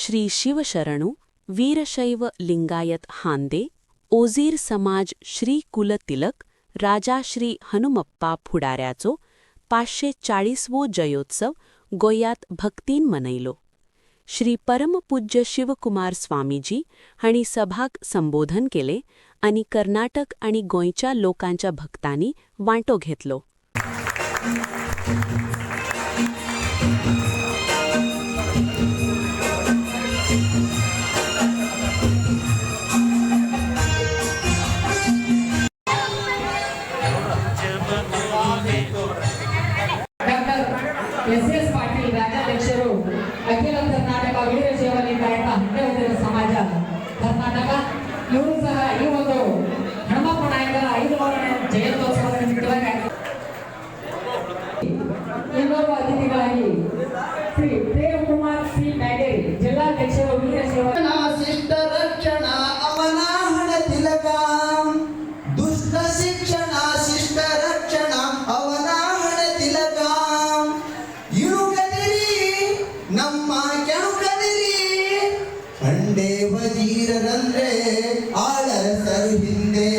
श्री शिवशरणू, वीरशैव लिंगायत हांदे, ओझीर समाज श्री कुलतिलक, राजा श्री हनुमप्पा फुडाऱ्याचो 540वो जयोत्सव गोयात भक्तीन मनयलो. श्री परमपूज्य शिवकुमार स्वामीजी हांणी सभाक संबोधन केले आणि कर्नाटक आणि गोंयच्या लोकांच्या भक्तांनी वांटो घेतलो. ಎಸ್ ಪಾಟೀಲ್ ರಾಜ್ಯಾಧ್ಯಕ್ಷರು ಅಖಿಲ ಕರ್ನಾಟಕ ವೀರಶೈವ ಲಿಂಗಾಯತ ಹಂಡೆ ಸಮಾಜ ಕರ್ನಾಟಕ ಇವರು ಸಹ ಈ ಒಂದು ಹನುಮಪ್ಪ ನಾಯಕರ 500ನೇ ಜಯಂತ್ಯೋತ್ಸವದ ನಿಮಿತ್ತವಾಗಿ ಇನ್ನೋರ್ವ ಅತಿಥಿಗಳಾಗಿ ಶ್ರೀ ಪ್ರೇಮ್ ಕುಮಾರ್ ಸಿ ಮ್ಯಾಡೇರಿ ಜಿಲ್ಲಾಧ್ಯಕ್ಷರು ವೀರಶೈವ ಶಿಷ್ಟ ರಕ್ಷಣಾ ಅವನ ಹಣ ತಿಲಕ ದುಷ್ಟ ಶಿಕ್ಷಣ ಶಿಷ್ಟ ರಕ್ಷಣಾ ಅವನ ಹಣ ತಿಲಕ ನಮ್ಮ ಕೆಣಕದಿರಿ ಹಂಡೆ ವಜೀರರಂದ್ರೆ ಆಳಸರು ಹಿಂದೆ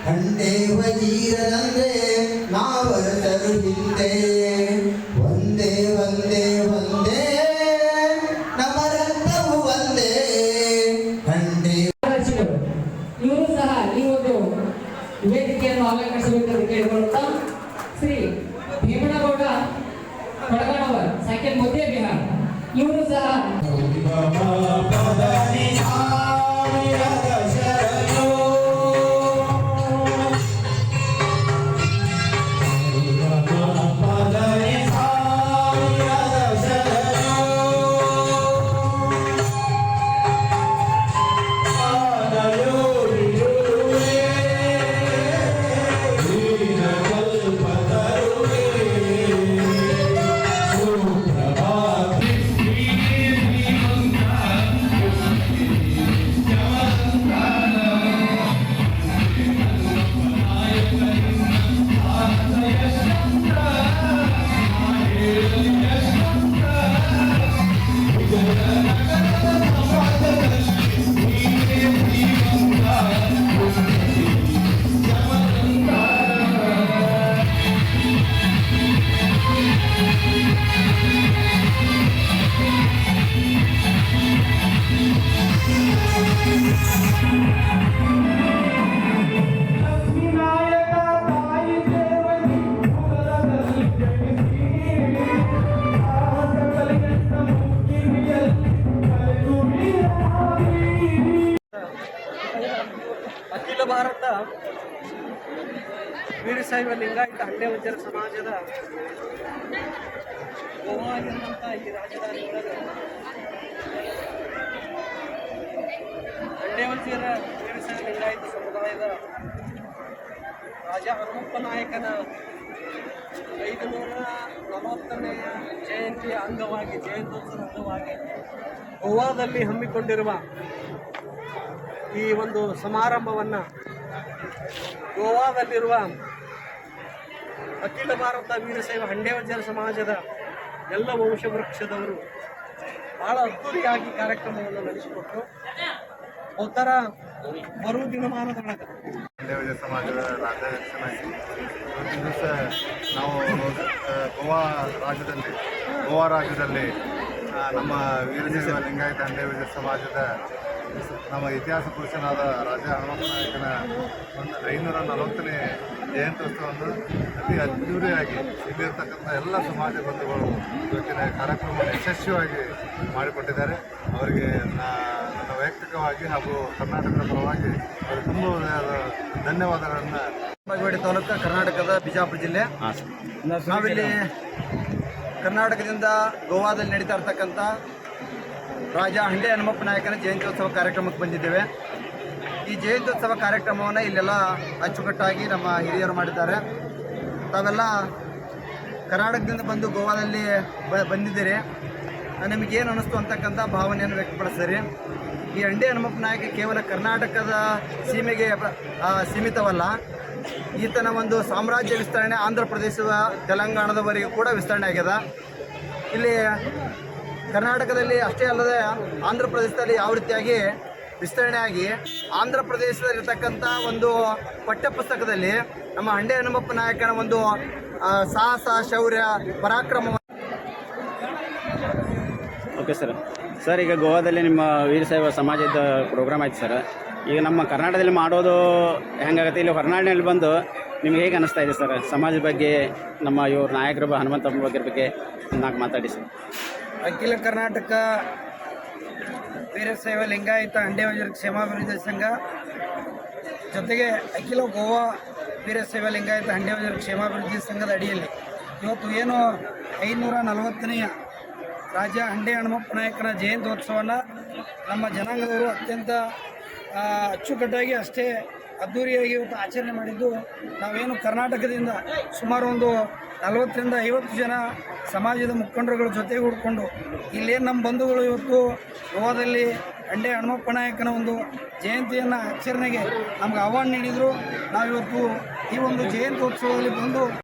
ಹಂಡೆ ವಜೀರರಂದ್ರೆ ನಾವರಸರು ಹಿಂದೆ ಒಂದೇ ಒಂದೇ ಒಂದೇ ನಮ್ಮ ರಕ್ತವು ಒಂದೇ ಹಂಡೆ. ಇವರು ಸಹ ಈ ಒಂದು ವೇದಿಕೆಯನ್ನು ಅಲಂಕರಿಸಬೇಕೆಂದು ಕೇಳಿಕೊಳ್ಳುತ್ತಾ ಶ್ರೀ ಭೀಮನಗೌಡ ಕೊಡಗನವರ್ ಸೆಕೆಂಡ್ ಮಧ್ಯ ಬಿಹಾರ ಇವರು ಸಹ ಅಖಿಲ ಭಾರತ ವೀರಶೈವ ಲಿಂಗಾಯತ ಹಂಡೆ ವಜ್ರ ಸಮಾಜದ ಗೋವಾಗಿರುವಂಥ ಈ ರಾಜಧಾನಿ ಒಳಗೆ ಹಂಡೆ ವಜ್ರ ವೀರಶೈವ ಲಿಂಗಾಯತ ಸಮುದಾಯದ ರಾಜ ಹನುಮಪ್ಪ ನಾಯಕನ 540ನೇ ಜಯಂತಿಯ ಅಂಗವಾಗಿ ಜಯಂತ್ಯೋತ್ಸವದ ಅಂಗವಾಗಿ ಗೋವಾದಲ್ಲಿ ಹಮ್ಮಿಕೊಂಡಿರುವ ಈ ಒಂದು ಸಮಾರಂಭವನ್ನು ಗೋವಾದಲ್ಲಿರುವ ಅಖಿಲ ಭಾರತ ವೀರಶೈವ ಹಂಡೆ ವಜ್ರ ಸಮಾಜದ ಎಲ್ಲ ವಂಶವೃಕ್ಷದವರು ಬಹಳ ಅದ್ದೂರಿಯಾಗಿ ಕಾರ್ಯಕ್ರಮವನ್ನು ನಡೆಸಿಕೊಟ್ಟರು. ಅವತರ ಮರು ದಿನಮಾನದೊಳಗೆ ಹಂಡೆ ವಜ್ರ ಸಮಾಜದ ರಾಜ್ಯಾಧ್ಯಕ್ಷನಾಗಿ ಇವತ್ತಿನ ದಿವಸ ನಾವು ಗೋವಾ ರಾಜ್ಯದಲ್ಲಿ ನಮ್ಮ ವೀರಶೈವ ಲಿಂಗಾಯತ ಹಂಡೆ ವಜ್ರ ಸಮಾಜದ ನಮ್ಮ ಇತಿಹಾಸ ಪುರುಷನಾದ ರಾಜ ಹನುಮಪ್ಪ ನಾಯಕನ 540ನೇ ಜಯಂತ್ಯೋತ್ಸವವನ್ನು ಅತಿ ಅದ್ದೂರಿಯಾಗಿ ಇಲ್ಲಿರ್ತಕ್ಕಂಥ ಎಲ್ಲ ಸಮಾಜ ಬಂಧುಗಳು ಇವತ್ತಿನ ಕಾರ್ಯಕ್ರಮವನ್ನು ಯಶಸ್ವಿಯಾಗಿ ಮಾಡಿಕೊಟ್ಟಿದ್ದಾರೆ. ಅವರಿಗೆ ನನ್ನ ವೈಯಕ್ತಿಕವಾಗಿ ಹಾಗೂ ಕರ್ನಾಟಕದ ಪರವಾಗಿ ಅವರಿಗೆ ತುಂಬ ಧನ್ಯವಾದಗಳನ್ನು. ಬಾಗೇವಾಡಿ ತಾಲೂಕು ಕರ್ನಾಟಕದ ಬಿಜಾಪುರ ಜಿಲ್ಲೆ. ನಾವಿಲ್ಲಿ ಕರ್ನಾಟಕದಿಂದ ಗೋವಾದಲ್ಲಿ ನಡೀತಾ ಇರ್ತಕ್ಕಂಥ ರಾಜ ಹಂಡೆ ಹನುಮಪ್ಪ ನಾಯಕನ ಜಯಂತ್ಯೋತ್ಸವ ಕಾರ್ಯಕ್ರಮಕ್ಕೆ ಬಂದಿದ್ದೇವೆ. ಈ ಜಯಂತ್ಯೋತ್ಸವ ಕಾರ್ಯಕ್ರಮವನ್ನು ಇಲ್ಲೆಲ್ಲ ಅಚ್ಚುಕಟ್ಟಾಗಿ ನಮ್ಮ ಹಿರಿಯರು ಮಾಡಿದ್ದಾರೆ. ತಾವೆಲ್ಲ ಕರ್ನಾಟಕದಿಂದ ಬಂದು ಗೋವಾದಲ್ಲಿ ಬಂದಿದ್ದೀರಿ. ನಿಮಗೇನು ಅನ್ನಿಸ್ತು ಅಂತಕ್ಕಂಥ ಭಾವನೆಯನ್ನು ವ್ಯಕ್ತಪಡಿಸ್ತೀರಿ. ಈ ಹಂಡೆ ಹನುಮಪ್ಪ ನಾಯಕ ಕೇವಲ ಕರ್ನಾಟಕದ ಸೀಮೆಗೆ ಸೀಮಿತವಲ್ಲ, ಈತನ ಒಂದು ಸಾಮ್ರಾಜ್ಯ ವಿಸ್ತರಣೆ ಆಂಧ್ರ ಪ್ರದೇಶದ ತೆಲಂಗಾಣದವರೆಗೂ ಕೂಡ ವಿಸ್ತರಣೆ ಆಗ್ಯದ. ಇಲ್ಲಿ ಕರ್ನಾಟಕದಲ್ಲಿ ಅಷ್ಟೇ ಅಲ್ಲದೆ ಆಂಧ್ರ ಪ್ರದೇಶದಲ್ಲಿ ಯಾವ ರೀತಿಯಾಗಿ ವಿಸ್ತರಣೆ ಆಗಿ ಆಂಧ್ರ ಪ್ರದೇಶದಲ್ಲಿರ್ತಕ್ಕಂಥ ಒಂದು ಪಠ್ಯಪುಸ್ತಕದಲ್ಲಿ ನಮ್ಮ ಹಂಡೆ ಹನುಮಪ್ಪ ನಾಯಕನ ಒಂದು ಸಾಹಸ ಶೌರ್ಯ ಪರಾಕ್ರಮ. ಓಕೆ ಸರ್ ಈಗ ಗೋವಾದಲ್ಲಿ ನಿಮ್ಮ ವೀರಶೈವ ಸಮಾಜದ ಪ್ರೋಗ್ರಾಮ್ ಆಯ್ತು ಸರ್. ಈಗ ನಮ್ಮ ಕರ್ನಾಟಕದಲ್ಲಿ ಮಾಡೋದು ಹೆಂಗಾಗುತ್ತೆ, ಇಲ್ಲಿ ಹೊರನಾಡಿನಲ್ಲಿ ಬಂದು ನಿಮ್ಗೆ ಹೇಗೆ ಅನ್ನಿಸ್ತಾ ಇದೆ ಸರ್ ಸಮಾಜದ ಬಗ್ಗೆ, ನಮ್ಮ ಇವ್ರ ನಾಯಕರ ಹನುಮಂತಪ್ಪ ಬಗ್ಗೆ ನಾಲ್ಕು ಮಾತಾಡಿ ಸರ್. ಅಖಿಲ ಕರ್ನಾಟಕ ವೀರಶೈವ ಲಿಂಗಾಯತ ಹಂಡೆವಜರ ಕ್ಷೇಮಾಭಿವೃದ್ಧಿ ಸಂಘ ಜೊತೆಗೆ ಅಖಿಲ ಗೋವಾ ವೀರಶೈವ ಲಿಂಗಾಯತ ಹಂಡೆವಜರ ಕ್ಷೇಮಾಭಿವೃದ್ಧಿ ಸಂಘದ ಅಡಿಯಲ್ಲಿ ಇವತ್ತು ಏನು 540ನೇ ರಾಜ ಹಂಡೆ ಹನುಮಪ್ಪ ನಾಯಕನ ಜಯಂತ್ಯೋತ್ಸವವನ್ನು ನಮ್ಮ ಜನಾಂಗದವರು ಅತ್ಯಂತ ಅಚ್ಚುಕಟ್ಟಾಗಿ ಅಷ್ಟೇ ಅದ್ಧೂರಿಯಾಗಿ ಇವತ್ತು ಆಚರಣೆ ಮಾಡಿದ್ದು. ನಾವೇನು ಕರ್ನಾಟಕದಿಂದ ಸುಮಾರು ಒಂದು 40ರಿಂದ 50 ಜನ ಸಮಾಜದ ಮುಖಂಡರುಗಳ ಜೊತೆಗೂಡಿಕೊಂಡು ಇಲ್ಲೇನು ನಮ್ಮ ಬಂಧುಗಳು ಇವತ್ತು ಗೋವಾದಲ್ಲಿ ಹಂಡೆ ಹನುಮಪ್ಪ ನಾಯಕನ ಒಂದು ಜಯಂತಿಯನ್ನು ಆಚರಣೆಗೆ ನಮ್ಗೆ ಆಹ್ವಾನ ನೀಡಿದರು. ನಾವಿವತ್ತು ಈ ಒಂದು ಜಯಂತ್ಯೋತ್ಸವದಲ್ಲಿ ಬಂದು